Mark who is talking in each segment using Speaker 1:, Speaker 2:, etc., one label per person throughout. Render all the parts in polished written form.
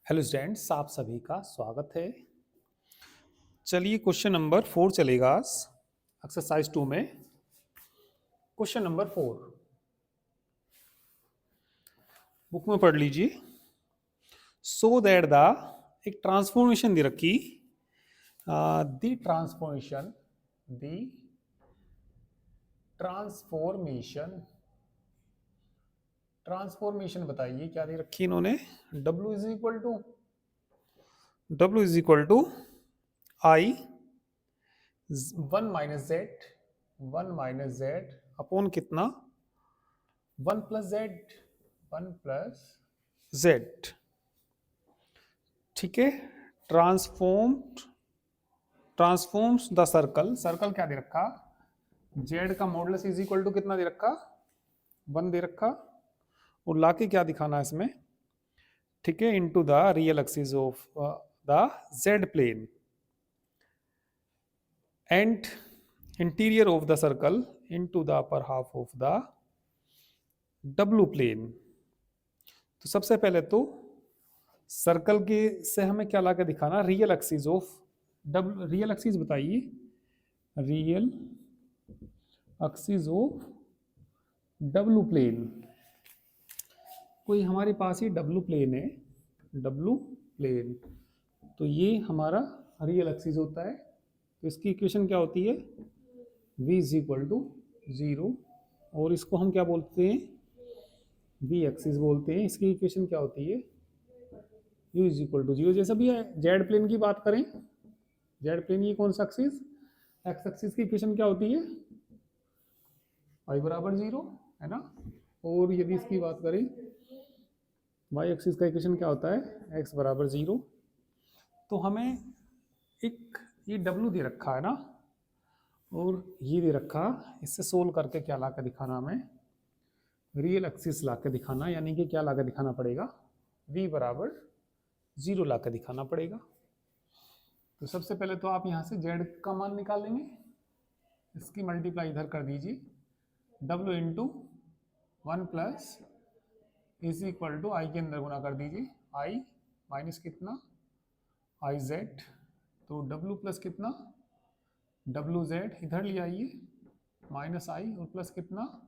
Speaker 1: Hello students, आप सभी का स्वागत है। चलिए क्वेश्चन नंबर 4 चलेगा आज एक्सरसाइज 2 में। क्वेश्चन नंबर 4 बुक में पढ़ लीजिए। सो दैट द एक ट्रांसफॉर्मेशन दे रखी, द ट्रांसफॉर्मेशन ट्रांसफॉर्मेशन बताइए क्या दे रखी इन्होंने। W is equal to i 1 minus z upon कितना 1 प्लस जेड ठीक है। ट्रांसफॉर्म्स द सर्कल क्या दे रखा, जेड का मॉडुलस इज इक्वल टू कितना दे रखा 1 दे रखा, और लाके क्या दिखाना है इसमें, ठीक है, into the real axis of the z plane and interior of the circle into the upper half of the W plane. तो सबसे पहले तो सर्कल के से हमें क्या ला के दिखाना, real axis of W, real axis बताइए, real axis of W plane. कोई हमारे पास ही डब्लू प्लेन है, डब्लू प्लेन, तो ये हमारा रियल एक्सिस होता है। तो इसकी इक्वेशन क्या होती है, v इज इक्वल टू 0, और इसको हम क्या बोलते हैं, v एक्सिस बोलते हैं। इसकी इक्वेशन क्या होती है, u इज इक्वल टू 0। जैसे भी जेड प्लेन की बात करें, जेड प्लेन ये कौन सा एक्सिस, एक्स एक्सिस की इक्वेशन क्या होती है, y बराबर 0 है ना। और यदि इसकी बात करें, y एक्सिस का इक्वेशन क्या होता है, x बराबर 0। तो हमें एक ये w दे रखा है ना, और ये दे रखा, इससे सोल्व करके क्या ला कर दिखाना, हमें रियल एक्सिस ला के दिखाना, यानी कि क्या ला के दिखाना पड़ेगा, v बराबर 0 ला के दिखाना पड़ेगा। तो सबसे पहले तो आप यहाँ से z का मान निकाल लेंगे, इसकी मल्टीप्लाई इधर कर दीजिए, w into 1 plus is equal to I के अंदर गुना कर दीजिए, i माइनस कितना आई जेड, तो w प्लस कितना डब्लू जेड इधर ले आइए, माइनस आई और प्लस कितना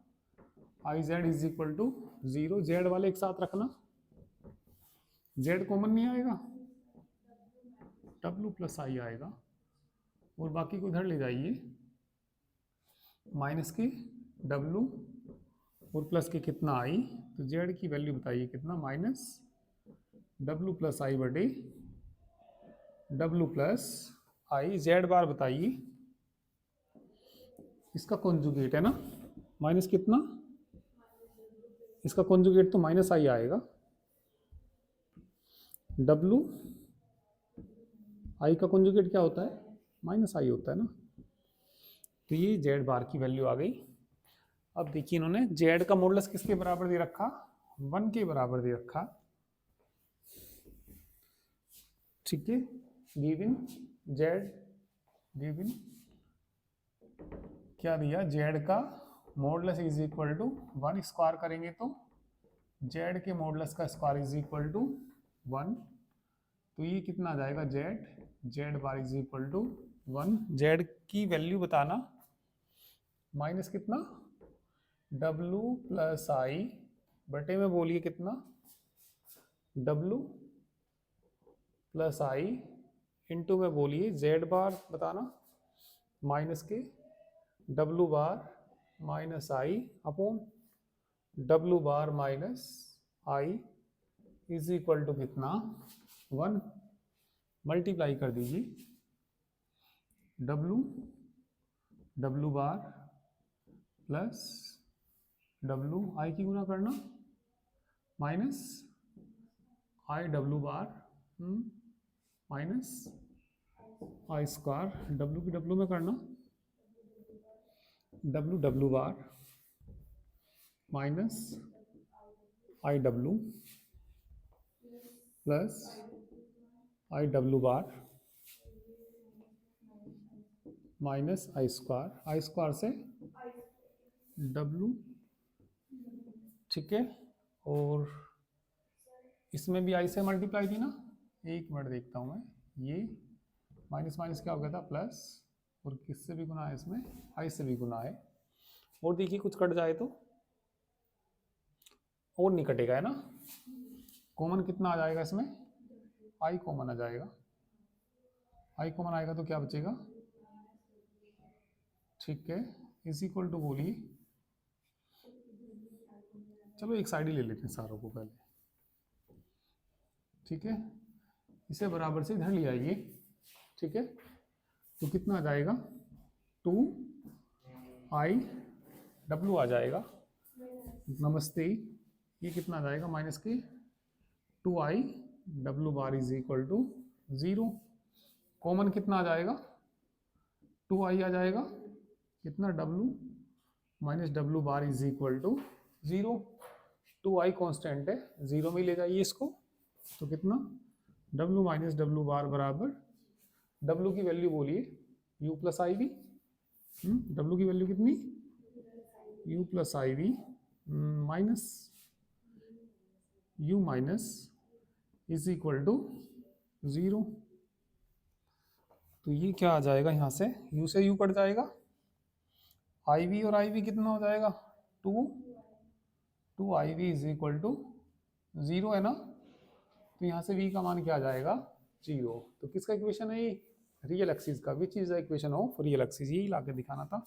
Speaker 1: I Z is equal to 0। Z वाले एक साथ रखना, जेड कॉमन नहीं आएगा, डब्लू प्लस आई आएगा, और बाकी को इधर ले जाइए, माइनस के डब्लू और प्लस के कितना आई, तो जेड की वैल्यू बताइए कितना, माइनस डब्लू प्लस आई बटे डब्लू प्लस आई। जेड बार बताइए, इसका कॉन्जुगेट है ना, माइनस कितना, इसका कॉन्जुगेट तो माइनस आई आएगा, डब्लू आई का कॉन्जुगेट क्या होता है, माइनस आई होता है ना। तो ये जेड बार की वैल्यू आ गई। अब देखिए इन्होंने जेड का मॉडुलस किसके बराबर दे रखा, 1 के बराबर दे रखा, ठीक है। गिवन जेड, गिवन क्या दिया, जेड का modulus is equal to 1, square करेंगे तो जेड के मॉडुलस का स्क्वायर इज इक्वल टू 1, तो ये कितना आ जाएगा, z bar is equal to 1। Z की वैल्यू बताना, माइनस कितना डब्लू प्लस आई बटे में बोलिए कितना डब्लू प्लस आई, इंटू में बोलिए जेड बार बताना, माइनस के W bar minus I upon W bar minus I is equal to कितना 1। मल्टीप्लाई कर दीजिए, W bar plus W I की गुना करना, minus I W bar minus I square, W की डब्लू में करना, W bar minus I W plus I W bar minus I square से W, ठीक है। और इसमें भी आई से मल्टीप्लाई थी ना, एक मिनट देखता हूँ मैं, ये माइनस माइनस क्या हो गया था प्लस, और किससे भी गुना है इसमें, आई से भी गुना है। और देखिए कुछ कट जाए तो, और नहीं कटेगा है ना, कॉमन कितना आ जाएगा इसमें, आई कॉमन आ जाएगा, आई कॉमन आएगा तो क्या बचेगा, ठीक है, इज इक्वल टू बोलिए, चलो एक साइड ही ले लेते हैं सारों को पहले, ठीक है, इसे बराबर से इधर ले आइए, ठीक है, तो कितना आ जाएगा, 2i w आ जाएगा, नमस्ते, ये कितना आ जाएगा माइनस के 2i w bar is equal to 0, common कितना आ जाएगा, 2i आ जाएगा, कितना w minus w bar is equal to 0, 2i constant है, 0 में ले जाइए इसको, तो कितना w माइनस w बार बराबर, w की वैल्यू बोलिए u plus i v, w की वैल्यू कितनी, u plus i v minus u minus is equal to 0, तो ये क्या आ जाएगा, यहाँ से u से u कट जाएगा, आई वी और आई वी कितना हो जाएगा, 2 आई वी इज इक्वल टू 0 है ना, तो यहाँ से v का मान क्या आ जाएगा, 0, तो किसका इक्वेशन है ये, रियल एक्सिस का, विच is the equation of real axis, यही ला के दिखाना था,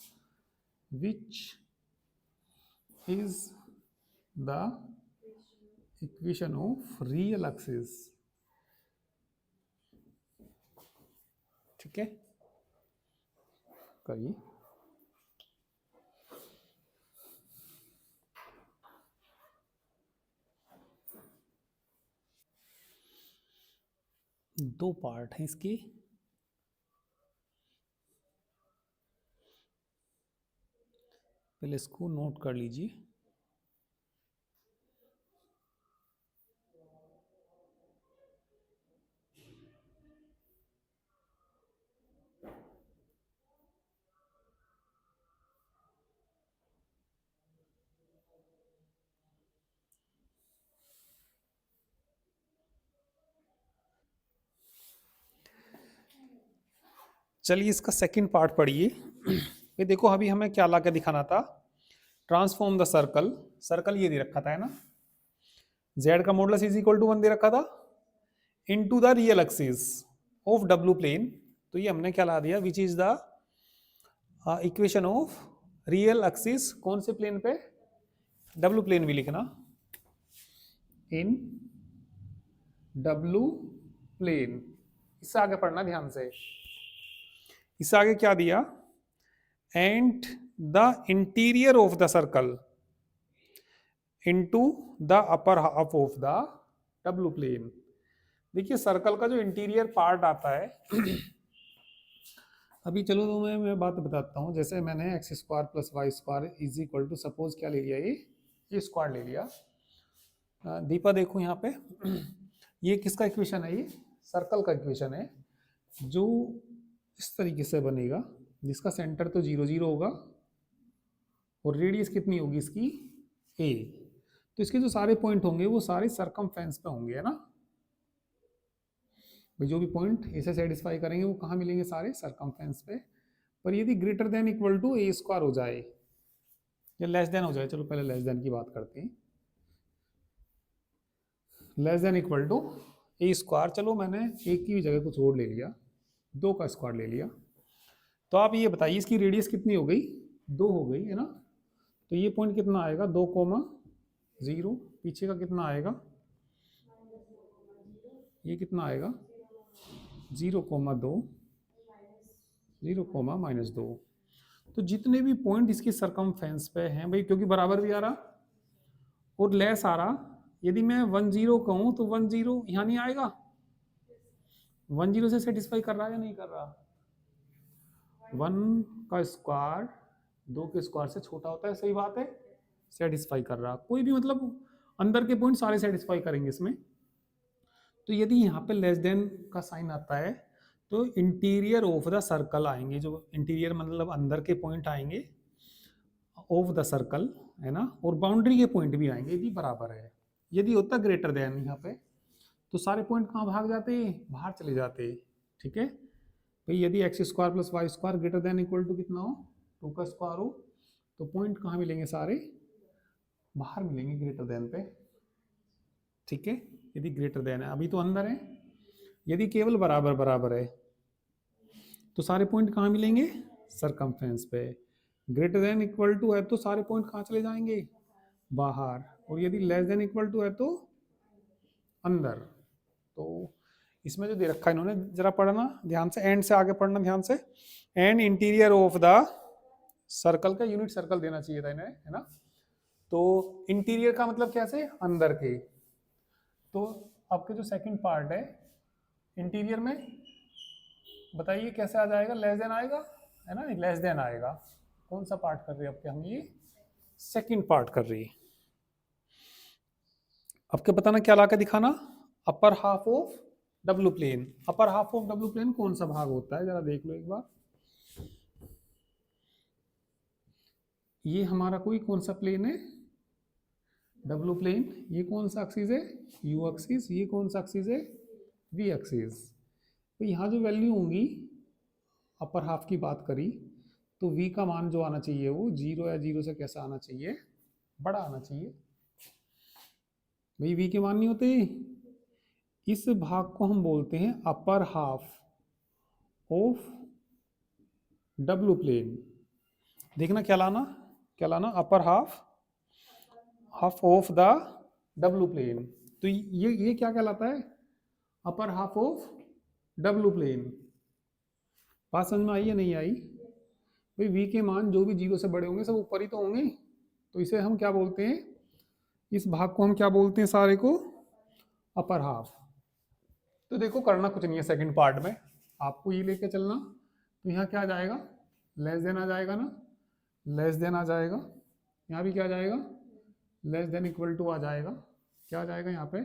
Speaker 1: विच is the equation of real axis, ठीक है, करिए, दो पार्ट हैं इसके, पहले इसको नोट कर लीजिए, चलिए इसका सेकंड पार्ट पढ़िए। ये देखो अभी हमें क्या ला के दिखाना था, ट्रांसफॉर्म द सर्कल, सर्कल ये दे रखा था है ना, z का मॉडुलस इज इक्वल टू 1 दे रखा था, into the real axis of w plane, तो ये हमने क्या ला दिया, which is the equation of real axis, कौन से प्लेन पे, w प्लेन भी लिखना, इन w प्लेन, इससे आगे पढ़ना ध्यान से, इससे आगे क्या दिया, and the interior of the circle into the upper half of the w plane. देखिए सर्कल का जो इंटीरियर पार्ट आता है अभी चलो तो मैं बात बताता हूँ, जैसे मैंने x square plus y square is equal to suppose क्या ले लिया, ये स्क्वायर ले लिया, दीपा देखो यहाँ पे ये किसका इक्वेशन है, ये सर्कल का इक्वेशन है, जो इस तरीके से बनेगा, जिसका सेंटर तो 0 0 होगा और रेडियस कितनी होगी इसकी a, तो इसके जो सारे पॉइंट होंगे वो सारे सरकमफ्रेंस पे होंगे है ना भाई, जो भी पॉइंट इसे सेटिस्फाई करेंगे वो कहाँ मिलेंगे, सारे सरकमफ्रेंस पे, पर यदि greater than equal to a square हो जाए या लेस देन हो जाए, चलो पहले लेस देन की बात करते हैं, less than equal to a square, चलो मैंने एक की भी जगह कुछ और ले लिया, 2 का स्क्वायर ले लिया, तो आप ये बताइए इसकी रेडियस कितनी हो गई, 2 हो गई है ना, तो ये पॉइंट कितना आएगा, 2,0, पीछे का कितना आएगा, ये कितना आएगा 0,2, 0,-2, तो जितने भी पॉइंट इसकी सरकमफ्रेंस पे हैं भाई, क्योंकि बराबर भी आ रहा और लेस आ रहा, यदि मैं 10 कहूँ तो 10 यहाँ नहीं आएगा, 10 से सेटिस्फाई कर रहा है या नहीं कर रहा, 1 का स्क्वायर 2 के स्क्वायर से छोटा होता है, सही बात है, सेटिस्फाई कर रहा, कोई भी मतलब अंदर के पॉइंट सारे सेटिस्फाई करेंगे इसमें, तो यदि यहाँ पे लेस देन का साइन आता है तो इंटीरियर ऑफ द सर्कल आएंगे, जो इंटीरियर मतलब अंदर के पॉइंट आएंगे ऑफ द सर्कल है ना, और बाउंड्री के पॉइंट भी आएंगे यदि बराबर है, यदि होता ग्रेटर देन यहाँ पे तो सारे पॉइंट कहाँ भाग जाते हैं, बाहर चले जाते हैं। ठीक है भाई, यदि x square plus y square greater than equal to कितना हो, 2 का स्क्वायर हो, तो पॉइंट कहाँ मिलेंगे, सारे बाहर मिलेंगे ग्रेटर देन पे। ठीक है, यदि ग्रेटर देन है, अभी तो अंदर है। यदि केवल बराबर बराबर है तो सारे पॉइंट कहाँ मिलेंगे, सरकमफ्रेंस पे। ग्रेटर देन इक्वल टू है तो सारे पॉइंट कहाँ चले जाएंगे, बाहर। और यदि लेस देन इक्वल टू है तो अंदर। तो इसमें जो दे रखा है इन्होंने, जरा पढ़ना ध्यान से, एंड से आगे पढ़ना ध्यान से। And interior of the circle का यूनिट सर्कल देना चाहिए था इन्हें, है ना। तो इंटीरियर का मतलब कैसे, अंदर के। तो आपके जो सेकंड पार्ट है इंटीरियर में, बताइए कैसे आ जाएगा, लेस देन आएगा, है ना, लेस देन आएगा। कौन सा पार्ट कर रहे हैं आपके हम, ये सेकंड पार्ट कर रही है। आपके बताना क्या ला के दिखाना, upper half of W plane. Upper half of W plane कौन सा भाग होता है, जरा देख लो एक बार। ये हमारा कोई कौन सा प्लेन है, डब्लू प्लेन। ये कौन सा एक्सिस है, यू एक्सिस। ये कौन सा एक्सिस है, वी एक्सिस। तो यहाँ जो वैल्यू होंगी, अपर हाफ की बात करी, तो v का मान जो आना चाहिए वो 0 या 0 से कैसा आना चाहिए, बड़ा आना चाहिए। भाई v के मान नहीं होते, इस भाग को हम बोलते हैं upper half of W plane. देखना क्या लाना, क्या लाना, upper half of the W plane. तो ये क्या कहलाता है, upper half of W plane. बात समझ में आई या नहीं आई। भाई v के मान जो भी 0 से बड़े होंगे सब ऊपर ही तो होंगे, तो इसे हम क्या बोलते हैं, इस भाग को हम क्या बोलते हैं, सारे को अपर हाफ। तो देखो करना कुछ नहीं है सेकंड पार्ट में, आपको ये लेके चलना। तो यहाँ क्या आ जाएगा, लेस देन आ जाएगा ना, लेस देन आ जाएगा। यहाँ भी क्या आ जाएगा, लेस देन इक्वल टू आ जाएगा। क्या आ जाएगा यहाँ पे,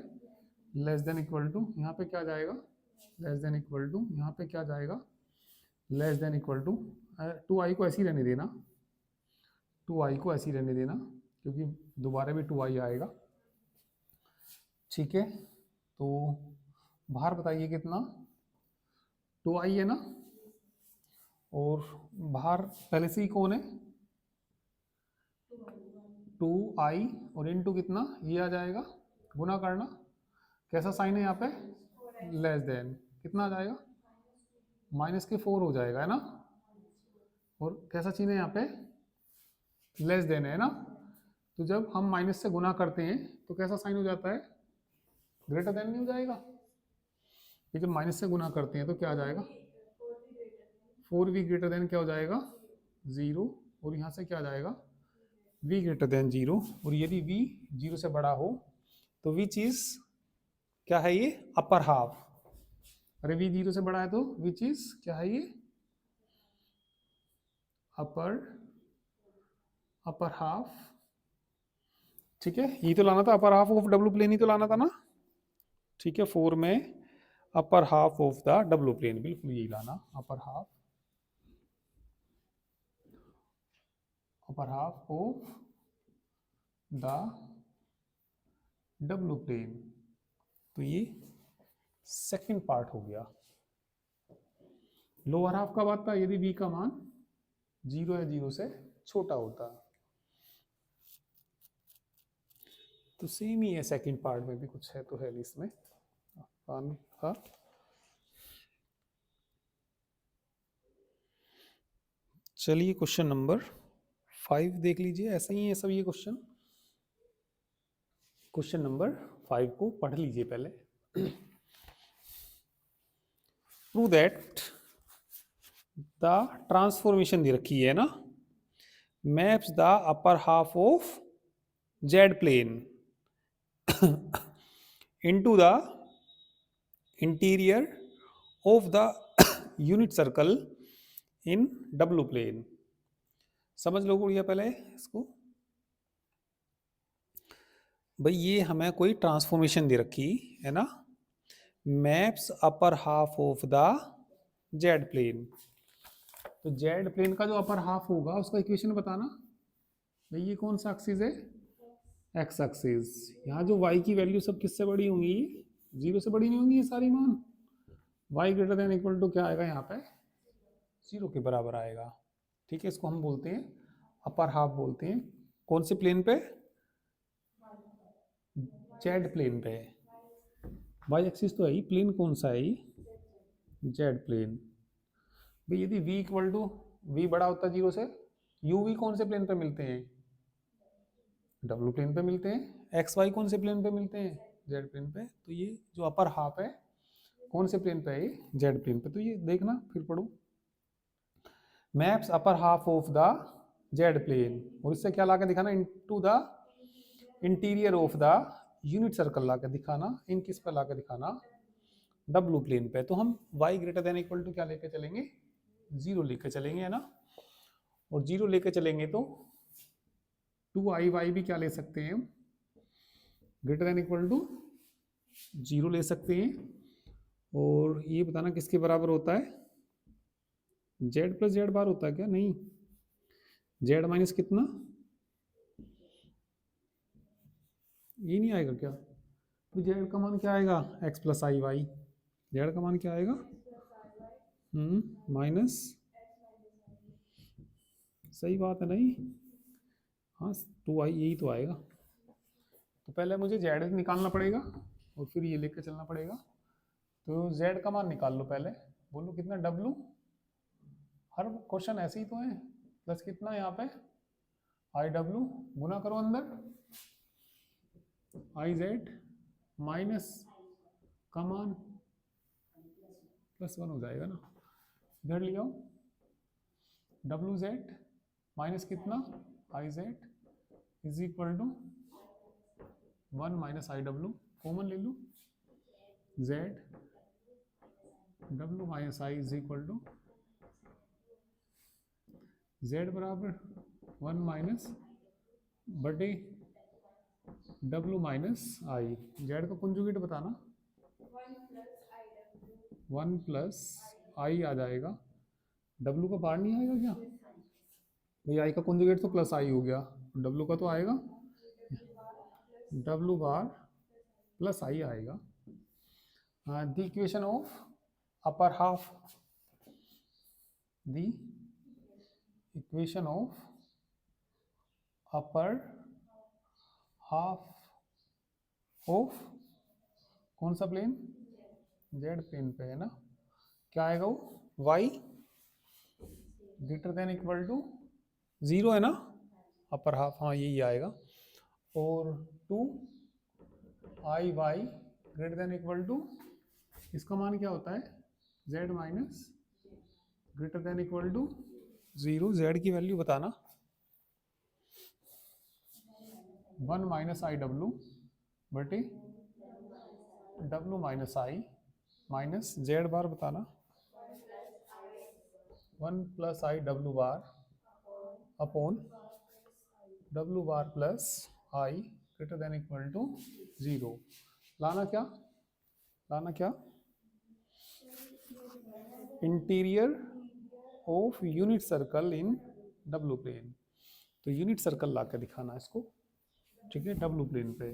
Speaker 1: लेस देन इक्वल टू। यहाँ पे क्या आ जाएगा, लेस देन इक्वल टू। यहाँ पे क्या जाएगा, less than equal to. 2i को ऐसे ही रहने देना, 2i को ऐसे ही रहने देना, क्योंकि दोबारा भी 2i आएगा। ठीक है, तो बाहर बताइए कितना, 2i है ना। और बाहर पहले से ही कौन है, 2i, और इनटू कितना, ये आ जाएगा, गुना करना। कैसा साइन है यहाँ पे, लेस देन, कितना आ जाएगा, -4 हो जाएगा, है ना। और कैसा चिन्ह है यहाँ पे, लेस देन है ना। तो जब हम माइनस से गुना करते हैं तो कैसा साइन हो जाता है, ग्रेटर देन नहीं हो जाएगा। ये जब माइनस से गुना करते हैं तो क्या आ जाएगा, 4v ग्रेटर देन क्या हो जाएगा, 0। और यहाँ से क्या आ जाएगा, v ग्रेटर देन 0। और यदि v 0 से बड़ा हो तो विच इज क्या है, ये अपर हाफ। अरे v 0 से बड़ा है तो विच इज क्या है, ये अपर हाफ। ठीक है, ये तो लाना था, upper half of W plane ही तो लाना था ना। ठीक है, 4 में upper half of the W plane, बिल्कुल यही लाना, upper half of the W plane. तो ये सेकंड पार्ट हो गया। लोअर हाफ का बात था, यदि v का मान 0 या 0 से छोटा होता। तो सेम ही है, सेकंड पार्ट में भी कुछ है तो है इसमें का। चलिए क्वेश्चन नंबर 5 देख लीजिए, ऐसा ही है सब ये क्वेश्चन। क्वेश्चन नंबर 5 को पढ़ लीजिए पहले। प्रूव दैट द ट्रांसफॉर्मेशन दे रखी है ना, maps the upper half of z plane into the interior of the unit circle in डब्लू प्लेन। समझ लो गुड़िया पहले इसको। भाई ये हमें कोई ट्रांसफॉर्मेशन दे रखी है ना, maps upper half of the z plane. तो जेड प्लेन का जो अपर हाफ होगा उसका इक्वेशन बताना। भाई ये कौन सा एक्सिस है, एक्स एक्सिस। यहाँ जो y की वैल्यू सब किससे बड़ी होंगी, जीरो से बड़ी नहीं होंगी ये सारी मान। y greater than equal to क्या आएगा यहाँ पे, जीरो के बराबर आएगा। ठीक है, इसको हम बोलते हैं अपर हाफ बोलते हैं। कौन से प्लेन पे, जेड प्लेन पे। वाई एक्सिस तो है ही, प्लेन कौन सा है, जेड प्लेन। भाई यदि v इक्वल टू वी बड़ा होता है जीरो से, यू वी कौन से प्लेन पे मिलते हैं, डब्ल्यू प्लेन पे मिलते हैं। एक्स वाई कौन से प्लेन पे मिलते हैं, जेड प्लेन पे। तो ये जो अपर हाफ है कौन से प्लेन पे है, जेड प्लेन पे। तो ये देखना फिर पढ़ो, maps upper half of the z plane, और इससे क्या लाके दिखाना, into the interior of the unit circle लाके दिखाना। इन किस पे लाके दिखाना, डब्ल्यू प्लेन पे। तो हम y greater than equal to क्या लेके चलेंगे, जीरो लेके चलेंगे, है ना। और जीरो लेके चलेंगे तो 2i भी क्या ले सकते हैं, greater than equal to zero ले सकते हैं। और ये बताना किसके बराबर होता है, जेड प्लस जेड बार होता है क्या, नहीं, जेड माइनस कितना, ये नहीं आएगा क्या। तो जेड का मान क्या आएगा, x plus i Y. Z का मान क्या आएगा, माइनस, सही बात है नहीं, हाँ 2i यही तो आएगा। तो पहले मुझे जेड निकालना पड़ेगा और फिर ये लेकर चलना पड़ेगा। तो जेड का मान निकाल लो पहले, बोलो कितना, डब्लू, हर क्वेश्चन ऐसे ही तो है, प्लस कितना यहाँ पे आई डब्लू, गुना करो अंदर आई जेड, माइनस का मान +1 हो जाएगा ना, इधर ले आओ, डब्लू जेड माइनस कितना I Z is equal to 1 minus I W, common ले लो, Z W minus I is equal to Z बराबर 1 माइनस बटे डब्लू माइनस आई। जेड का कंजुगेट बताना, 1 प्लस आई आ जाएगा, डब्लू का बार नहीं आएगा क्या भाई, आई का कंजुगेट तो प्लस आई हो गया, डब्लू का तो आएगा डब्लू बार प्लस आई आएगा। The equation of upper half, the equation of upper half of कौन सा प्लेन, जेड प्लेन पे है ना, क्या आएगा वो, y greater than equal to zero है ना, अपर हाफ, हाँ यही आएगा। और 2i y greater than equal to, इसका मान क्या होता है, z minus greater than equal to zero. z की वैल्यू बताना, 1 माइनस आई डब्लू बटे डब्लू माइनस आई, माइनस जेड बार बताना 1 plus I W bar upon W bar plus I greater than equal to zero. लाना क्या, लाना क्या, interior of unit circle in डब्लू plane. तो यूनिट सर्कल ला के दिखाना इसको, ठीक है, डब्लू प्लेन पे।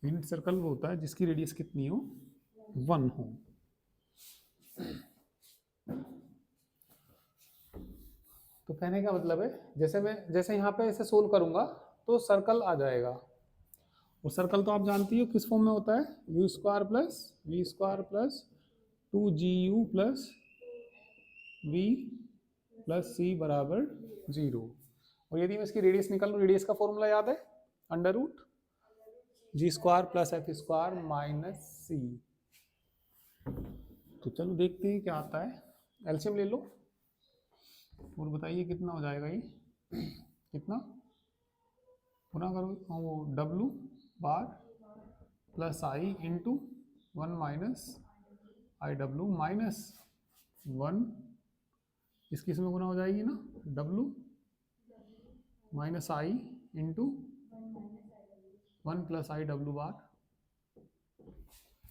Speaker 1: यूनिट सर्कल वो होता है जिसकी रेडियस कितनी हो, 1 हो। तो कहने का मतलब है, जैसे यहाँ पे ऐसे सोल्व करूंगा तो सर्कल आ जाएगा। और सर्कल तो आप जानती हो किस फॉर्म में होता है, you square plus we square plus 2GU plus V plus C बराबर 0। और यदि मैं इसकी रेडियस निकाल लूँ, रेडियस का फॉर्मूला याद है, under root G square plus F square minus C. तो चलो देखते हैं क्या आता है, एलसीएम ले लो और बताइए कितना हो जाएगा ये, कितना गुना करो, वो W bar plus I into 1 minus I W minus 1, इसकी इसमें गुना हो जाएगी ना, डब्लू माइनस आई इंटू 1 प्लस आई डब्लू बार,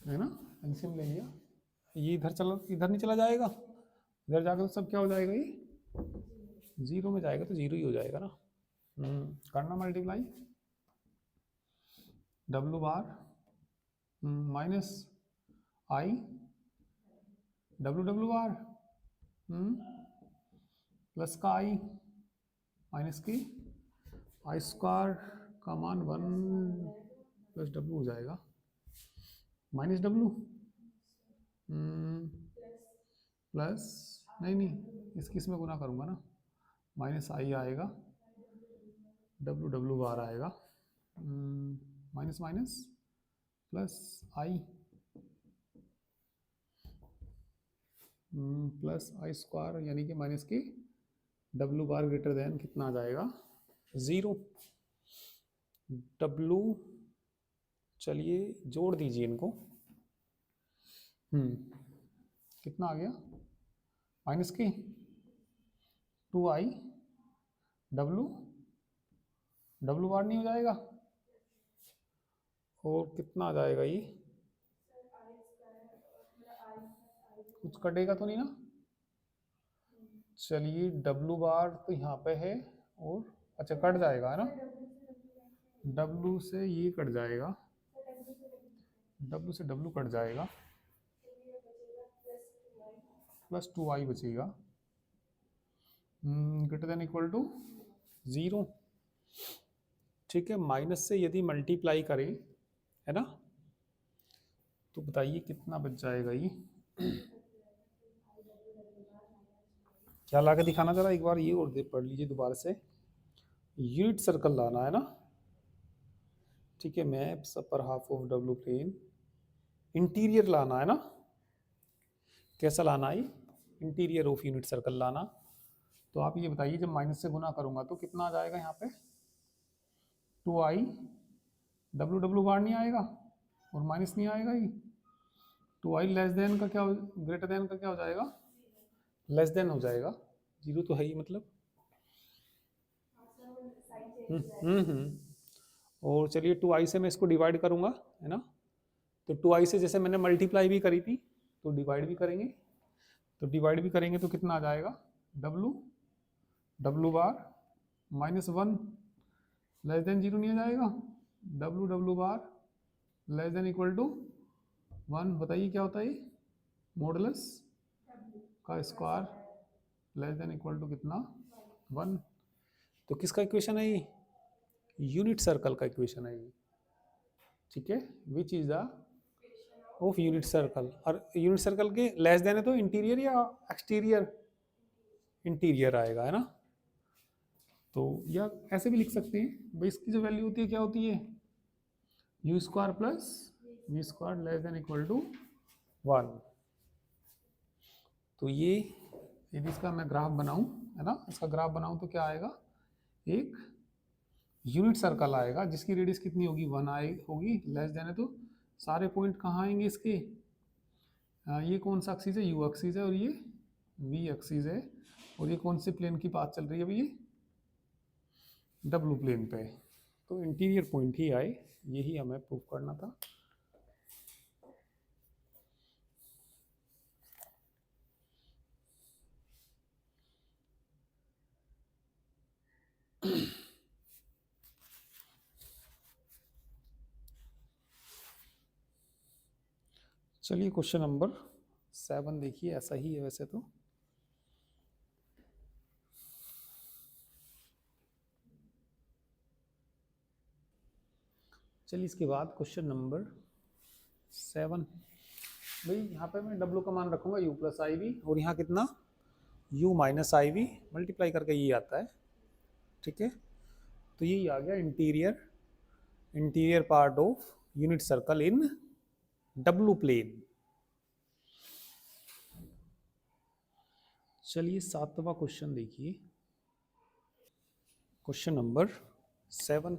Speaker 1: है ना, एलसीएम ले लिया। ये इधर चला, इधर नहीं चला जाएगा, इधर जाकर तो सब क्या हो जाएगा, ये जीरो में जाएगा तो जीरो ही हो जाएगा ना। करना multiply, W bar minus I W W R plus का आई माइनस की आई स्क्वायर का मान 1 प्लस डब्ल्यू हो जाएगा माइनस डब्ल्यू प्लस नहीं नहीं इसकी इसमें गुना करूँगा ना माइनस आई आएगा डब्ल्यू डब्ल्यू बार आएगा माइनस माइनस प्लस आई प्लस आई स्क्वायर यानी कि माइनस की डब्ल्यू बार ग्रेटर देन कितना आ जाएगा 0 डब्ल्यू चलिए जोड़ दीजिए इनको कितना आ गया माइनस की 2i डब्ल्यू डब्ल्यू बार नहीं हो जाएगा और कितना आ जाएगा ये कुछ कटेगा तो नहीं ना चलिए डब्ल्यू बार तो यहाँ पे है और अच्छा कट जाएगा है ना डब्ल्यू से ये कट जाएगा डब्ल्यू से डब्ल्यू कट जाएगा प्लस 2i बचेगा ग्रेटर देन इक्वल टू 0 ठीक है माइनस से यदि मल्टीप्लाई करें है ना तो बताइए कितना बच जाएगा ये क्या ला के दिखाना जरा एक बार ये और पढ़ लीजिए दोबारा से यूनिट सर्कल लाना है ना ठीक है मैप्स अपर हाफ ऑफ डब्ल्यू प्लेन इंटीरियर लाना है ना कैसा लाना है इंटीरियर ऑफ यूनिट सर्कल लाना तो आप ये बताइए जब माइनस से गुना करूंगा तो कितना आ जाएगा यहाँ पे 2i डब्ल्यू डब्ल्यू बार नहीं आएगा और माइनस नहीं आएगा ये 2i लेस देन का क्या ग्रेटर देन का क्या हो जाएगा लेस देन हो जाएगा 0 तो है ही मतलब और चलिए 2i से मैं इसको डिवाइड करूंगा है ना तो 2i से जैसे मैंने मल्टीप्लाई भी करी थी तो डिवाइड भी करेंगे तो डिवाइड भी करेंगे तो कितना आ जाएगा डब्ल्यू डब्ल्यू बार -1 लेस देन 0 नहीं आ जाएगा W W bar less than equal to 1 बताइए क्या होता है ये मॉडुलस का square less than equal to कितना 1 तो किसका इक्वेशन है ये यूनिट सर्कल का इक्वेशन है ये ठीक है विच is the of unit circle और यूनिट सर्कल के लेस देन है तो इंटीरियर या एक्सटीरियर इंटीरियर आएगा है ना तो या ऐसे भी लिख सकते हैं भाई इसकी जो वैल्यू होती है क्या होती है you square plus we square less than equal to 1 तो ये यदि इसका मैं ग्राफ बनाऊं है ना इसका ग्राफ बनाऊं तो क्या आएगा एक यूनिट सर्कल आएगा जिसकी रेडियस कितनी होगी 1 होगी लेस देन है तो सारे पॉइंट कहाँ आएंगे इसके ये कौन सा एक्सिस है यू एक्सिस है और ये वी एक्सिस है और ये कौन से प्लेन की बात चल रही है अभी ये डब्ल्यू प्लेन पे तो इंटीरियर पॉइंट ही आए यही हमें प्रूव करना था चलिए क्वेश्चन नंबर 7 देखिए ऐसा ही है वैसे तो चलिए इसके बाद क्वेश्चन नंबर 7 भाई यहाँ पे मैं डब्ल्यू का मान रखूंगा u प्लस आई वी और यहाँ कितना u minus i v multiply करके ये आता है ठीक है तो यही आ गया interior part of unit circle in डब्ल्यू प्लेन चलिए 7वां क्वेश्चन देखिए क्वेश्चन नंबर 7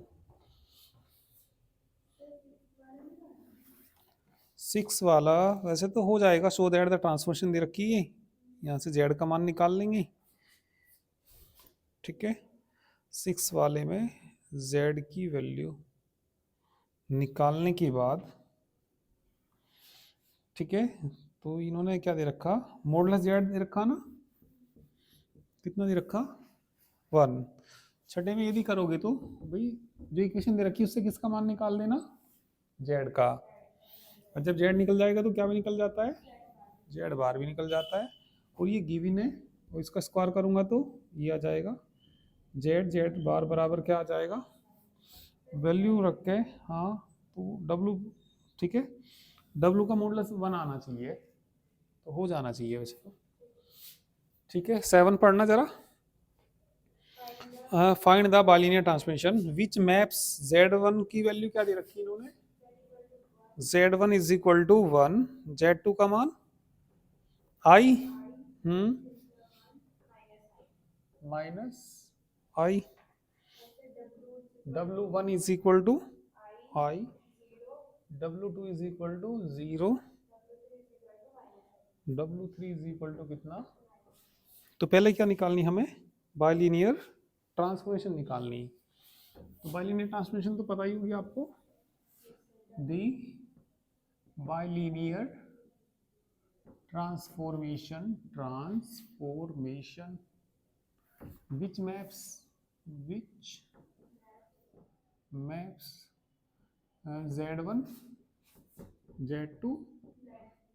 Speaker 1: 6 वाला वैसे तो हो जाएगा सो दैट द ट्रांसफॉर्मेशन दे रखी है यहाँ से z का मान निकाल लेंगे ठीक है 6 वाले में z की वैल्यू निकालने के बाद ठीक है तो इन्होंने क्या दे रखा मॉडुलस z दे रखा ना कितना दे रखा 1 छठे में यदि करोगे तो भाई जो इक्वेशन दे रखी है उससे किसका मान निकाल देना z का और जब जेड निकल जाएगा तो क्या भी निकल जाता है, जेड बार भी निकल जाता है। और ये गिवन है और इसका स्क्वायर करूंगा तो ये आ जाएगा जेड जेड बार बराबर क्या आ जाएगा, वैल्यू रख के, हाँ तो डब्लू, ठीक है, डब्लू का मॉडुलस 1 आना चाहिए, तो हो जाना चाहिए वैसे तो। ठीक है, 7 पढ़ना जरा। Find the bilinear transformation which maps z1 की वैल्यू क्या दे रखी है इन्होंने, z1 is equal to 1, z2 का मान i minus i, w1 is equal to i, w2 is equal to 0, w3 is equal to कितना। तो पहले क्या निकालनी हमें, बाइलिनियर ट्रांसफॉर्मेशन निकालनी। तो बाइलिनियर ट्रांसफॉर्मेशन तो पता ही होगी आपको, the bilinear transformation which maps z1 z2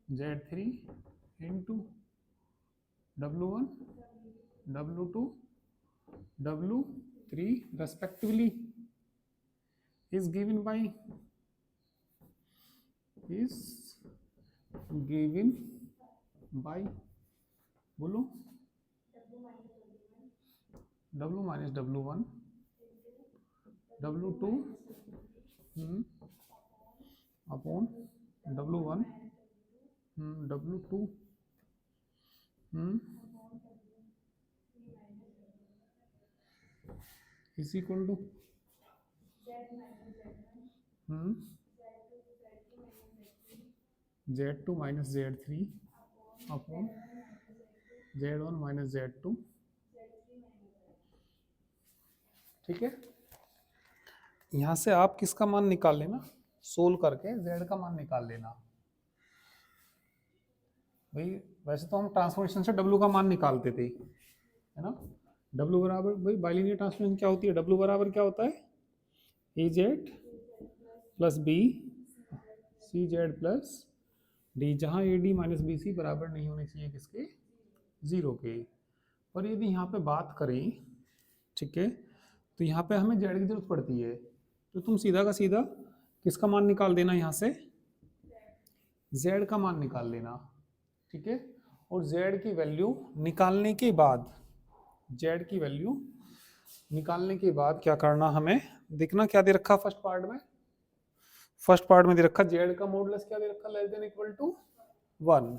Speaker 1: z3 into w1 w2 w3 respectively is given by बोलो w minus w1 w2 upon w1 w2 is equal to z2 minus z3 upon z1 minus z2। ठीक है, यहां से आप किसका मान निकाल लेना, सोल्व करके z का मान निकाल लेना। भाई वैसे तो हम ट्रांसफॉर्मेशन से w का मान निकालते थे, है ना, w बराबर, भाई बाइलिनियर ट्रांसफॉर्मेशन क्या होती है, w बराबर क्या होता है, A Z plus B C Z plus D, जहाँ A D minus B C बराबर नहीं होने चाहिए किसके, 0 के। और यदि यहाँ पे बात करें, ठीक है, तो यहाँ पे हमें जेड की जरूरत पड़ती है, तो तुम सीधा का सीधा किसका मान निकाल देना, यहाँ से जेड का मान निकाल लेना। ठीक है, और जेड की वैल्यू निकालने के बाद, जेड की वैल्यू निकालने के बाद क्या करना हमें, देखना क्या दे रखा फर्स्ट पार्ट में, फर्स्ट पार्ट में दे रखा जेड का मॉडुलस क्या दे रखा, लेस देन इक्वल टू 1।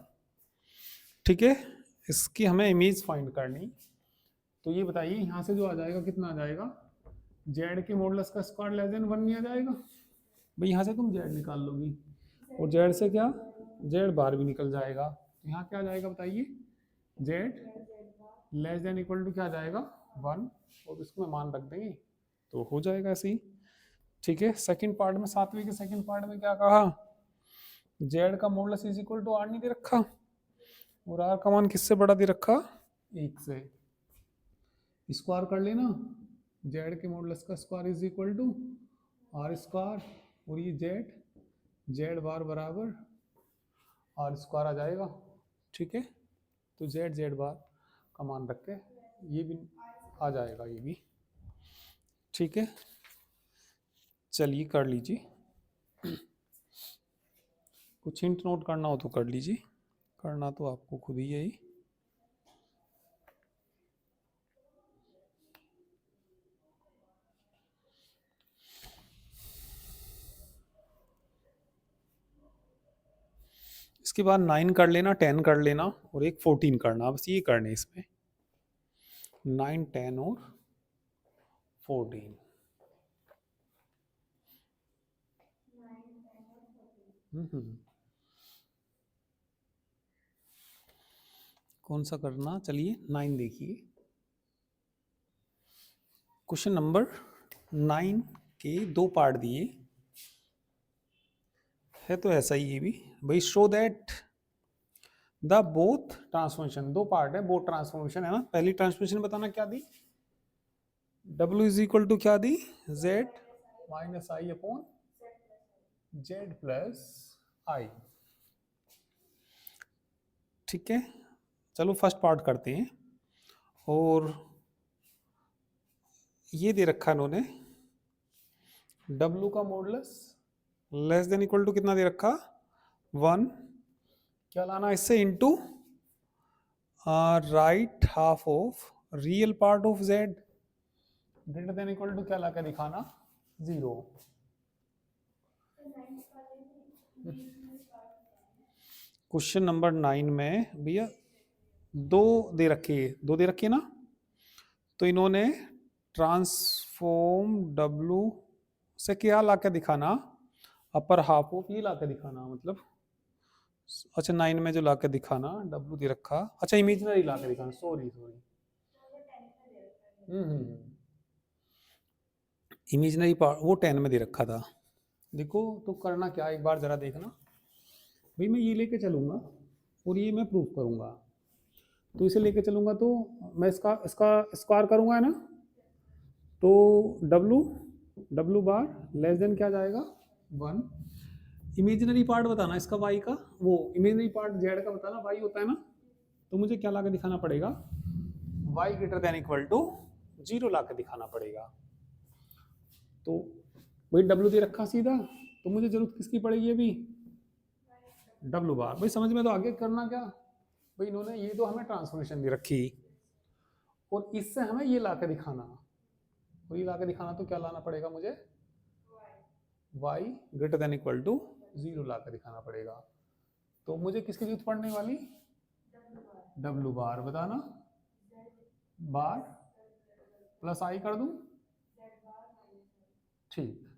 Speaker 1: ठीक है, इसकी हमें इमेज फाइंड करनी। तो ये बताइए यहाँ से जो आ जाएगा कितना आ जाएगा, जेड के मॉडुलस का स्क्वायर लेस देन 1 नहीं आ जाएगा, भाई यहाँ से तुम जेड निकाल लोगी और जेड से क्या, जेड बार भी निकल जाएगा, तो यहाँ क्या आ जाएगा बताइए, z less than equal to क्या आ जाएगा 1, और इसमें मान रख देंगे तो हो जाएगा ऐसे ही। ठीक है, सेकंड पार्ट में, 7वें के सेकंड पार्ट में क्या कहा, जेड का modulus is equal to r नहीं दे रखा, और आर का मान किससे बड़ा दे रखा, 1 से। स्क्वायर कर लेना, जेड के मॉडुलस का square is equal to r square, और ये जेड बार बराबर आर स्क्वायर आ जाएगा। ठीक है, तो जेड बार का मान रख के ये भी आ जाएगा, ये भी। ठीक है, चलिए कर लीजिए, कुछ हिंट नोट करना हो तो कर लीजिए, करना तो आपको खुद ही है। इसके बाद 9 कर लेना, 10 कर लेना, और एक 14 करना, बस ये करने इसमें, 9 10 और 14। कौन सा करना, चलिए 9 देखिए, क्वेश्चन नंबर 9 के 2 पार्ट दिए है, तो ऐसा ही ये भी, भाई show that the both transformation, 2 part है, बोथ ट्रांसफॉर्मेशन है ना। पहली ट्रांसफॉर्मेशन बताना क्या दी, W इज इक्वल टू क्या दी, Z माइनस आई अपॉन जेड प्लस आई। ठीक है, चलो फर्स्ट पार्ट करते हैं। और ये दे रखा इन्होंने W का modulus less than equal to कितना दे रखा 1, क्या लाना इससे into right half of real part of Z greater than equal to क्या ला के दिखाना 0। क्वेश्चन नंबर 9 में भैया दो दे रखी है ना, तो इन्होंने ट्रांसफॉर्म W से क्या ला के दिखाना अपर हाफ ऑफ ये ला के दिखाना, मतलब अच्छा 9 में जो ला के दिखाना W दे रखा, अच्छा इमेजिनरी ला के दिखाना, सॉरी इमेजिनरी पार्ट वो 10 में दे रखा था। देखो तो करना क्या, एक बार जरा देखना भाई, मैं ये लेके चलूंगा और ये मैं प्रूफ करूंगा। तो इसे लेके चलूंगा तो मैं इसका इसका स्क्वायर करूंगा है ना, तो W बार लेस देन क्या जाएगा 1। इमेजिनरी पार्ट बताना इसका y का, वो इमेजिनरी पार्ट z का बताना y होता है ना, तो मुझे क्या ला के दिखाना पड़ेगा y greater than equal to 0 ला के दिखाना पड़ेगा। तो भाई W दे रखा सीधा, तो मुझे जरूरत किसकी पड़ेगी अभी W बार। भाई समझ में तो आगे करना क्या भाई, इन्होंने ये तो हमें ट्रांसफॉर्मेशन दे रखी और इससे हमें ये ला के दिखाना, और ये ला के दिखाना तो क्या लाना पड़ेगा मुझे y greater than equal to 0 ला के दिखाना पड़ेगा। तो मुझे किसकी जरूरत पड़ने वाली W बार, बताना बार प्लस आई कर दूं, ठीक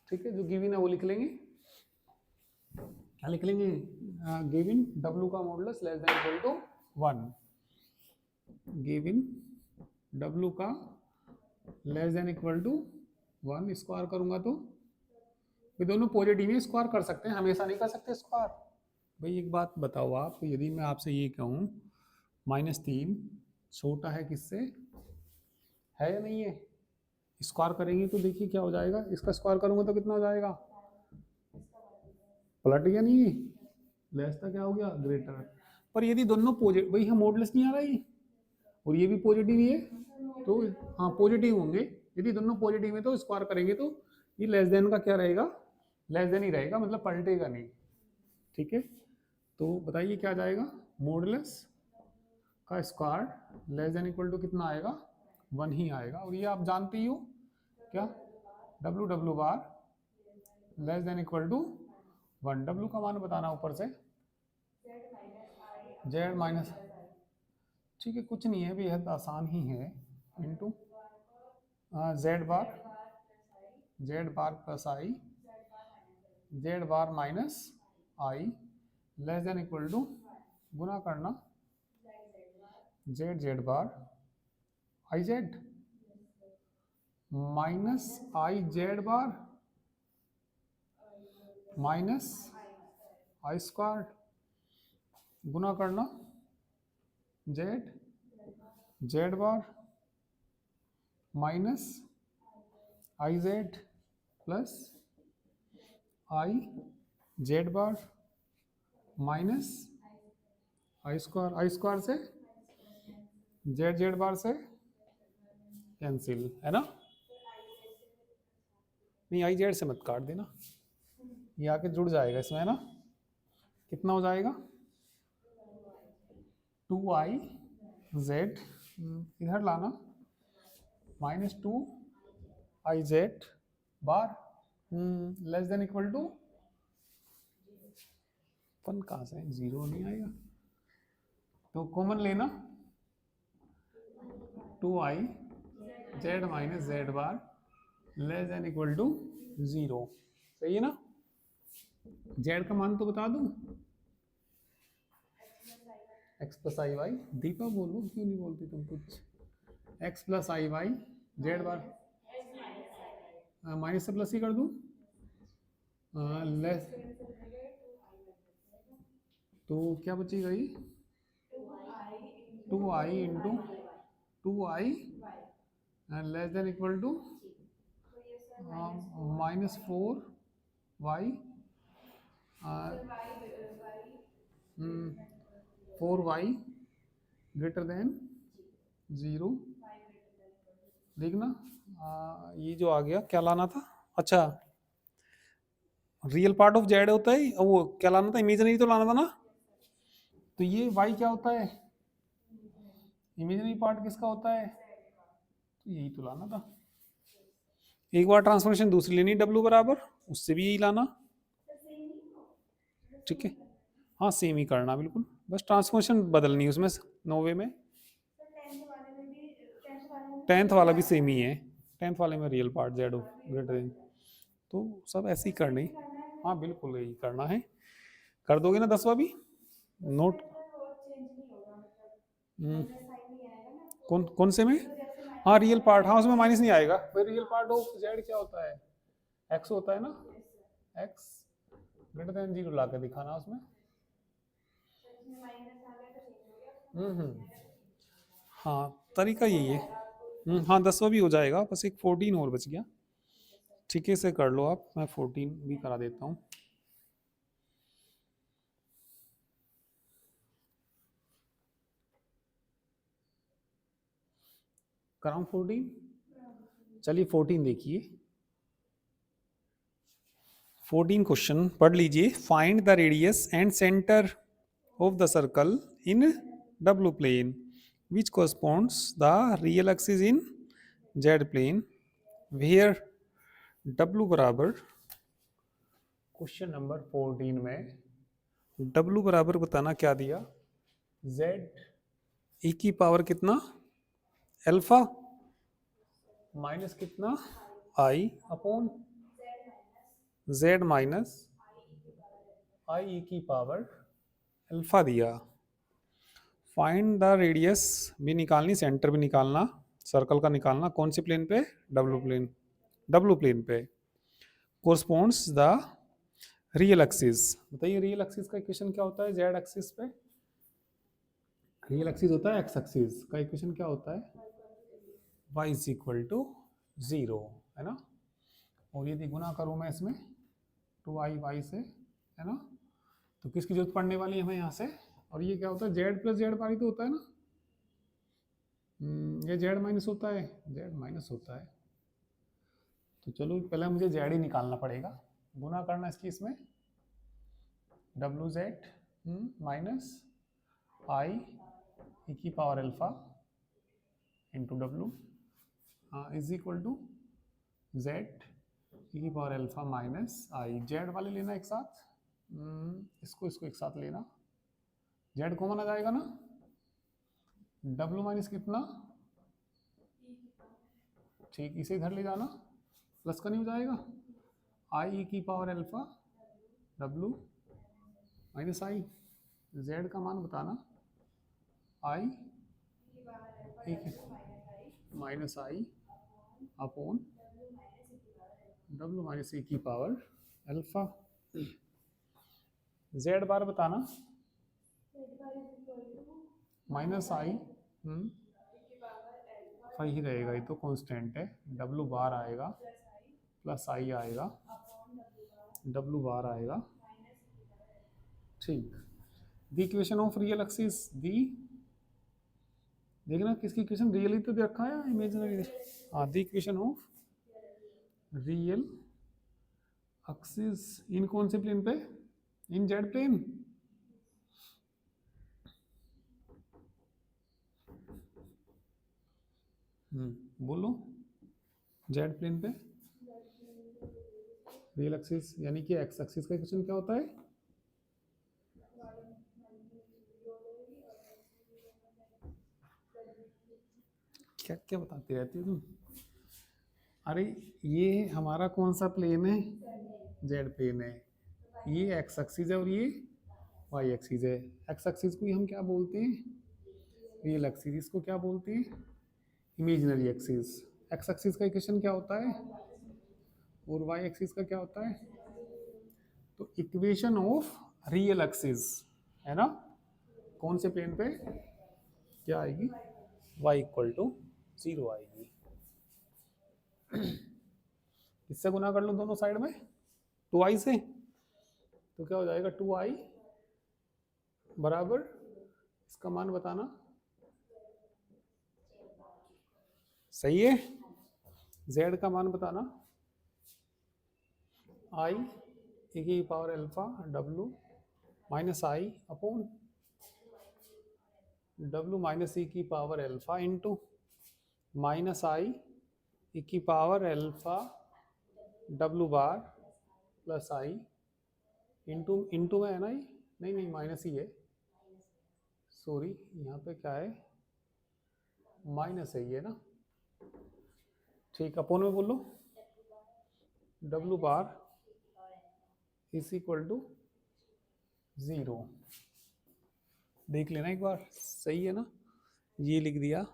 Speaker 1: ठीक है, जो गिवन है वो लिख लेंगे, क्या लिख लेंगे गिवन W का modulus less than equal to 1, given W का less than equal to 1 square करूंगा तो ये दोनों पॉजिटिव ही स्क्वायर कर सकते हैं, हमेशा नहीं कर सकते स्क्वायर। भाई एक बात बताओ आप, यदि मैं आपसे ये कहूँ -3 छोटा है किससे, है या नहीं है, स्क्वायर करेंगे तो देखिए क्या हो जाएगा, इसका स्क्वायर करूंगा तो कितना हो जाएगा पलट गया, नहीं लेस था क्या हो गया ग्रेटर। पर यदि दोनों पॉजिटिव, भाई यहाँ मॉडुलस नहीं आ रहा है और ये भी पॉजिटिव ही है, तो हाँ पॉजिटिव होंगे, यदि दोनों पॉजिटिव है तो स्क्वायर करेंगे तो ये लेस देन का क्या रहेगा, लेस देन ही रहेगा, मतलब पलटेगा नहीं। ठीक है, तो बताइए क्या जाएगा, मॉडुलस का square less than equal to कितना आएगा 1 ही आएगा। और ये आप जानते ही हो क्या, W bar less than equal to 1, W का मान बताना ऊपर से Z माइनस, ठीक है कुछ नहीं है, बेहद आसान ही है, into Z bar plus I, Z bar minus I less than equal to गुना करना Z bar I Z minus I Z bar minus I square गुना करना Z bar minus I Z plus I Z bar minus I square से Z bar से cancel है ना, नहीं आई Z से मत काट देना, ये आके जुड़ जाएगा इसमें है ना, कितना हो जाएगा 2i Z इधर लाना minus 2i Z bar less than equal to 1, कहाँ से 0 नहीं आएगा, तो कॉमन लेना 2i Z minus Z bar less than equal to 0, सही है ना। Z का मान तो बता दूं x plus i y, Deepa बोलो क्यों नहीं बोलती तुम कुछ, x plus i y Z bar minus से प्लस ही कर दूं लेस, तो क्या बचेगा ये 2i into 2i less than equal to -4y four y greater than zero, देखना ये जो आ गया क्या लाना था, अच्छा रियल पार्ट ऑफ जेड होता है, वो क्या लाना था, इमेजिनरी तो लाना था ना, तो ये वाई क्या होता है, इमेजिनरी पार्ट किसका होता है, तो यही तो लाना था। एक बार ट्रांसफॉर्मेशन दूसरी लेनी डब्ल्यू बराबर, उससे भी यही लाना, ठीक है, हाँ सेम ही करना बिल्कुल, बस ट्रांसफॉर्मेशन बदलनी है उसमें नोवे में। टेंथ वाला भी सेम ही है, टेंथ वाले में real part Z of greater than, तो सब ऐसे ही करनी, हाँ बिल्कुल यही करना है। कर दोगे ना 10वां भी नोट, कौन कौन से में, हाँ रियल पार्ट, हाँ उसमें माइनस नहीं आएगा भाई, रियल पार्ट ऑफ जेड क्या होता है, एक्स होता है ना, एक्स ग्रेटर देन जीरो ला के दिखाना उसमें। हाँ तरीका यही है। हाँ 10वां भी हो जाएगा, बस एक 14 और बच गया, ठीक है, इसे कर लो आप, मैं 14 भी करा देता हूँ। कराऊँ 14, चलिए 14 देखिए, 14 क्वेश्चन पढ़ लीजिए। Find the radius and centre of the circle in डब्ल्यू plane which corresponds the real axis in z plane where डब्ल्यू बराबर, क्वेश्चन नंबर 14 में डब्ल्यू बराबर बताना क्या दिया, जेड ई की पावर कितना अल्फा माइनस कितना आई upon Z minus I E की पावर अल्फा दिया। फाइंड द रेडियस भी निकालनी, सेंटर भी निकालना, सर्कल का निकालना, कौन से प्लेन पे, डब्ल्यू प्लेन, डब्ल्यू प्लेन पे कोरस्पॉन्ड्स द रियल एक्सिस, बताइए रियल एक्सिस का इक्वेशन क्या होता है, जेड एक्सिस पे रियल एक्सिस होता है, एक्स एक्सिस का इक्वेशन क्या होता है, y इज इक्वल टू 0, है ना, और यदि गुना करूँ मैं इसमें 2i y से, है ना, तो किसकी जरूरत पड़ने वाली है हमें यहाँ से, और ये क्या होता है, जेड प्लस जेड पाई तो होता है ना, ये जेड माइनस होता है, जेड माइनस होता है, तो चलो पहले मुझे जेड ही निकालना पड़ेगा, गुना करना इसकी इसमें W Z minus I E की power alpha into W is equal to Z E की power alpha minus I, Z वाले लेना एक साथ, इसको इसको एक साथ लेना, जेड कॉमन आ जाएगा ना, डब्ल्यू माइनस कितना, ठीक इसे इधर ले जाना, प्लस का नहीं हो जाएगा, आई ई की power alpha W minus I, Z का मान बताना, आई ई की माइनस आई अपॉन डब्ल्यू माइनस ई की पावर अल्फा, जेड बार बताना, माइनस आई ही रहेगा, ये तो कांस्टेंट है, डब्ल्यू बार आएगा प्लस आई आएगा, डब्ल्यू बार आएगा, ठीक, the equation of real axis, दी देखना किसकी इक्वेशन, रियल ही तो दे रखा है इमेजिनरी, हाँ the equation of real axis इन कौन से प्लेन पे, इन जेड प्लेन, बोलो, जेड प्लेन पे रियल एक्सिस यानी कि एक्स एक्सिस का इक्वेशन क्या होता है, क्या क्या बताती रहती हो तुम, अरे ये हमारा कौन सा प्लेन है, जेड प्लेन है, ये एक्स एक्सिस है और ये वाई एक्सिस है, एक्स एक्सिस को हम क्या बोलते हैं, रियल एक्सिस, इसको क्या बोलते हैं, इमेजिनरी एक्सिस, एक्स एक्सिस का इक्वेशन क्या होता है और वाई एक्सिस का क्या होता है, तो इक्वेशन ऑफ रियल एक्सिस, है ना, कौन से प्लेन पे क्या आएगी, y इक्वल टू 0 आएगी, इससे गुना कर लो दोनों साइड में 2i से, तो क्या हो जाएगा 2i बराबर, इसका मान बताना, सही है, z का मान बताना, i e की पावर अल्फा w माइनस आई अपॉन w माइनस ई की power alpha into minus I E की power alpha w bar plus आई इंटू इंटू में है ना, ये नहीं नहीं माइनस ही है, सॉरी यहाँ पे क्या है, माइनस है ये ना, ठीक, अपोन में बोलो, w bar is equal to 0, देख लेना एक बार, सही है ना, ये लिख दिया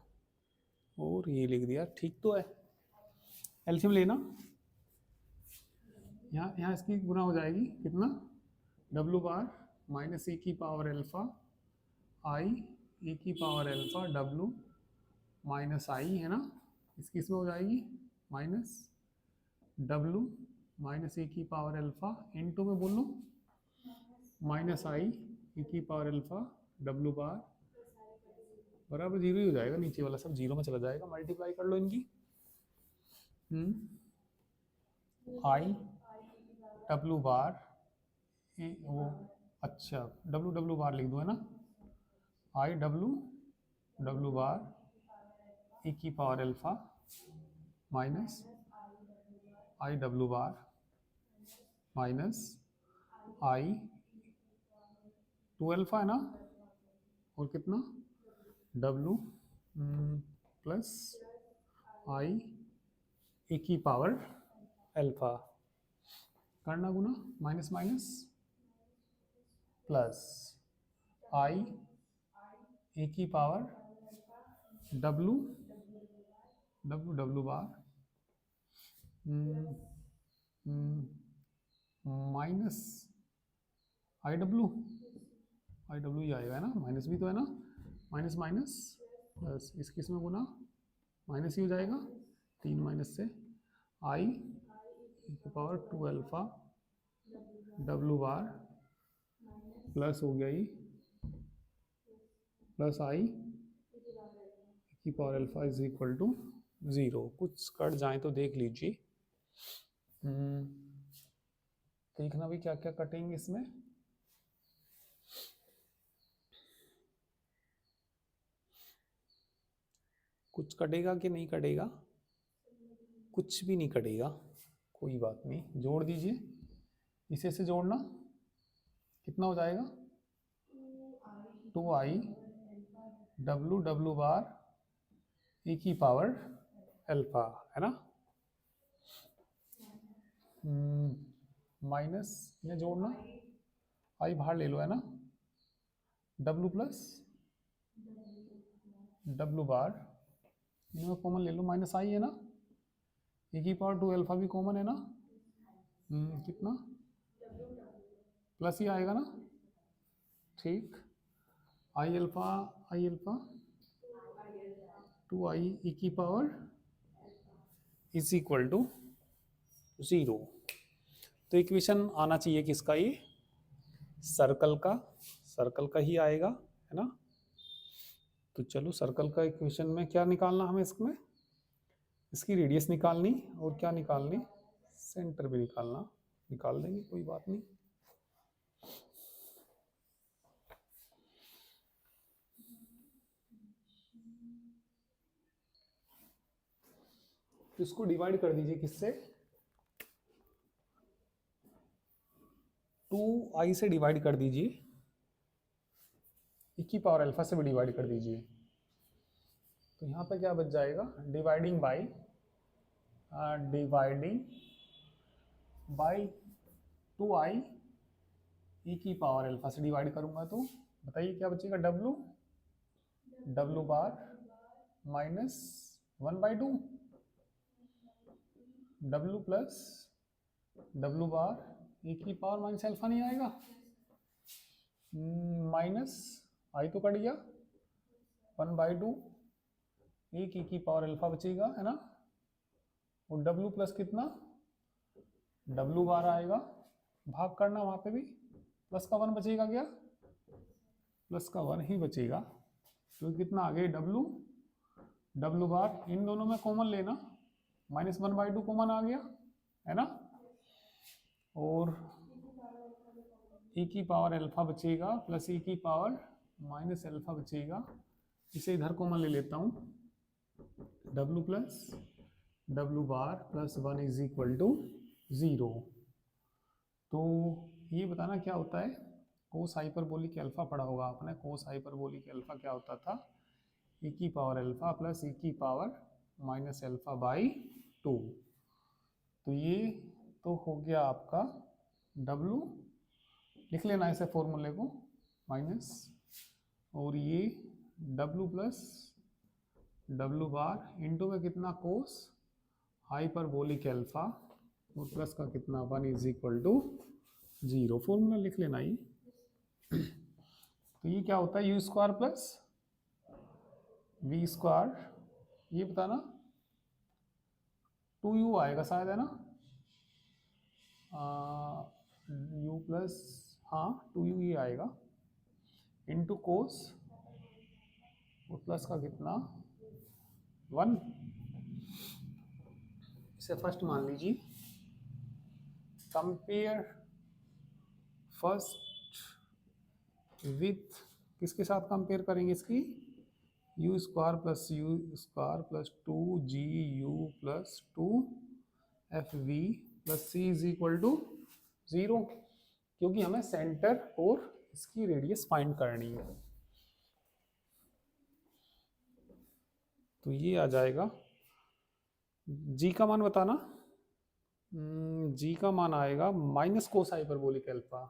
Speaker 1: और ये लिख दिया, ठीक तो है। एलसीएम लेना, यहाँ यहाँ इसकी गुना हो जाएगी कितना, w बार माइनस ई की पावर अल्फा आई ई की पावर अल्फा w माइनस आई है ना, इसकी इसमें हो जाएगी माइनस w माइनस ई की पावर अल्फा इंटू में बोल लो माइनस आई ई की पावर अल्फा w बार बराबर 0 ही हो जाएगा, नीचे वाला सब 0 में चला जाएगा, मल्टीप्लाई कर लो इनकी, आई w बार वो अच्छा w बार लिख दो है ना, आई w बार ई की पावर अल्फा माइनस आई w बार माइनस आई 2 अल्फा है ना, और कितना w प्लस आई ई की पावर अल्फा, करना गुना minus minus plus I A की power w bar minus I W ही आएगा है ना, माइनस भी तो है ना, माइनस माइनस प्लस इसकी इसमें गुना माइनस ही हो जाएगा, 3 माइनस से आई की power 2 alpha w bar plus हो गया ये प्लस आई की power alpha is equal to 0, कुछ कट जाए तो देख लीजिए, देखना भी क्या क्या कटेंगे इसमें, कुछ कटेगा कि नहीं कटेगा, कुछ भी नहीं कटेगा, कोई बात नहीं, जोड़ दीजिए, इसे से जोड़ना कितना हो जाएगा 2i w बार e की पावर अल्फा है ना, माइनस में जोड़ना, आई बाहर ले लो है ना, w प्लस w बार इनमें कॉमन ले लो, माइनस आई है ना, e की पावर 2 अल्फा भी कॉमन है ना, कितना प्लस ही आएगा ना, ठीक, आई अल्फा 2i e की पावर इज इक्वल टू 0, तो इक्वेशन आना चाहिए किसका, ये सर्कल का ही आएगा है ना, तो चलो सर्कल का इक्वेशन में क्या निकालना हमें, इसमें इसकी रेडियस निकालनी और क्या निकालनी, सेंटर भी निकालना, निकाल देंगे कोई बात नहीं, तो इसको डिवाइड कर दीजिए किससे, 2i से डिवाइड कर दीजिए, e की पावर अल्फा से भी डिवाइड कर दीजिए, तो यहाँ पे क्या बच जाएगा, डिवाइडिंग बाय 2i e की पावर अल्फा से डिवाइड करूंगा तो बताइए क्या बचेगा, w bar minus 1/2 w plus w बार e की पावर माइनस अल्फा नहीं आएगा, माइनस आई तो कट गया 1/2 एक e की पावर अल्फा बचेगा है ना, और w प्लस कितना w बार आएगा, भाग करना वहां पे भी प्लस का 1 बचेगा क्या, प्लस का 1 ही बचेगा, तो कितना आ गया डब्लू, डब्लू बार, इन दोनों में कॉमन लेना, -1/2 कॉमन आ गया है ना, और e की पावर अल्फा बचेगा प्लस e की पावर माइनस अल्फा बचेगा, इसे इधर कॉमन ले लेता हूँ, w प्लस डब्लू bar plus 1 is equal to 0। तो ये बताना क्या होता है, कोस हाइपरबोलिक अल्फा पढ़ा होगा आपने, कोस हाइपरबोलिक अल्फा क्या होता था, e की पावर अल्फा प्लस e की पावर माइनस अल्फा बाई 2। तो ये तो हो गया आपका w, लिख लेना इसे फॉर्मूले को, माइनस, और ये w प्लस डब्लू बार इंटू में कितना कोस हाइपरबोलिक अल्फा और प्लस का कितना 1 इज इक्वल टू 0, फॉर्मूला लिख लेना ये। तो ये क्या होता है, you square plus we square, ये बताना 2u आएगा शायद, है ना, u प्लस, हाँ 2u ही आएगा, इंटू कोस और प्लस का कितना 1, इसे फर्स्ट मान लीजिए, कंपेयर फर्स्ट विथ, किसके साथ कंपेयर करेंगे इसकी, u square plus u square plus 2GU plus 2FV plus C is equal to 0, क्योंकि हमें सेंटर और इसकी रेडियस फाइंड करनी है। तो ये आ जाएगा, G का मान बताना, G का मान आएगा minus cos hyperbolic alpha,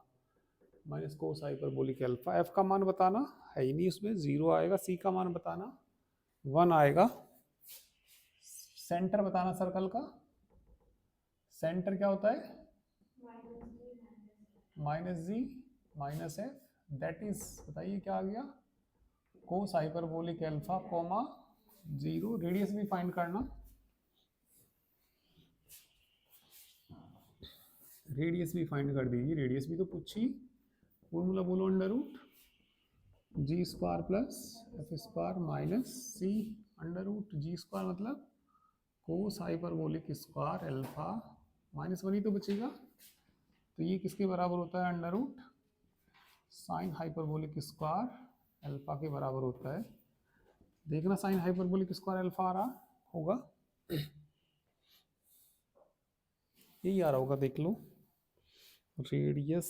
Speaker 1: minus cos hyperbolic alpha, F का मान बताना है ही नहीं उसमें, 0 आएगा, C का मान बताना 1 आएगा, सेंटर बताना सर्कल का, सेंटर क्या होता है -G minus F, that is बताइए क्या आ गया, cos hyperbolic alpha comma 0, radius भी फाइंड करना, रेडियस भी फाइंड कर दीजिए, रेडियस भी तो पूछी, फॉर्मूला बोलो, under root G square plus F square minus C under root G square, मतलब कोस हाइपरबोलिक स्क्वायर अल्फा, -1 ही तो बचेगा, तो ये किसके बराबर होता है, under root sine hyperbolic square alpha के बराबर होता है, देखना साइन हाइपरबोलिक स्क्वायर अल्फा आ रहा होगा, यही आ रहा होगा, देख लो, रेडियस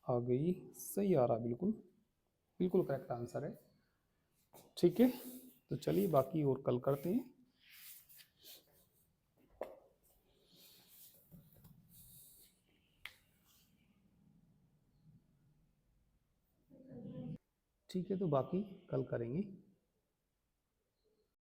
Speaker 1: आ गई, सही आ रहा, बिल्कुल बिल्कुल करेक्ट आंसर है। ठीक है, तो चलिए बाकी और कल करते हैं। ठीक है, तो बाकी कल करेंगे।